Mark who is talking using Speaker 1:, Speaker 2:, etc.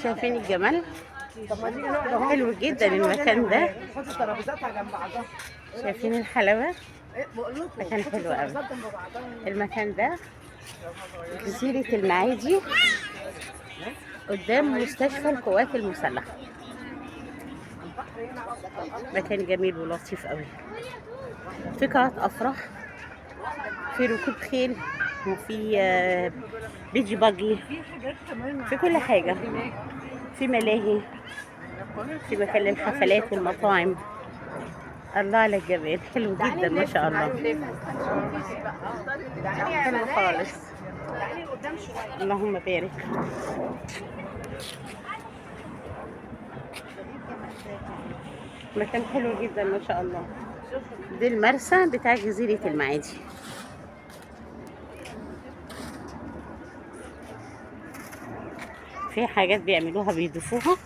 Speaker 1: شايفين الجمال؟ حلو جدا المكان ده. شايفين الحلاوة؟ مكان حلو قوي. المكان ده جزيرة المعادي قدام مستشفى القوات المسلحة. مكان جميل ولطيف قوي. في قاعات افراح، في ركوب خيل، وفي بيجي باجي، في كل حاجة، في ملاهي، في مكان للحفلات والمطاعم. الله على الجمال، حلو جدا ما شاء الله. حلو خالص. اللهم بارك. مكان حلو جدا ما شاء الله. دي المرسى بتاع جزيرة المعادي. في حاجات بيعملوها بيضيفوها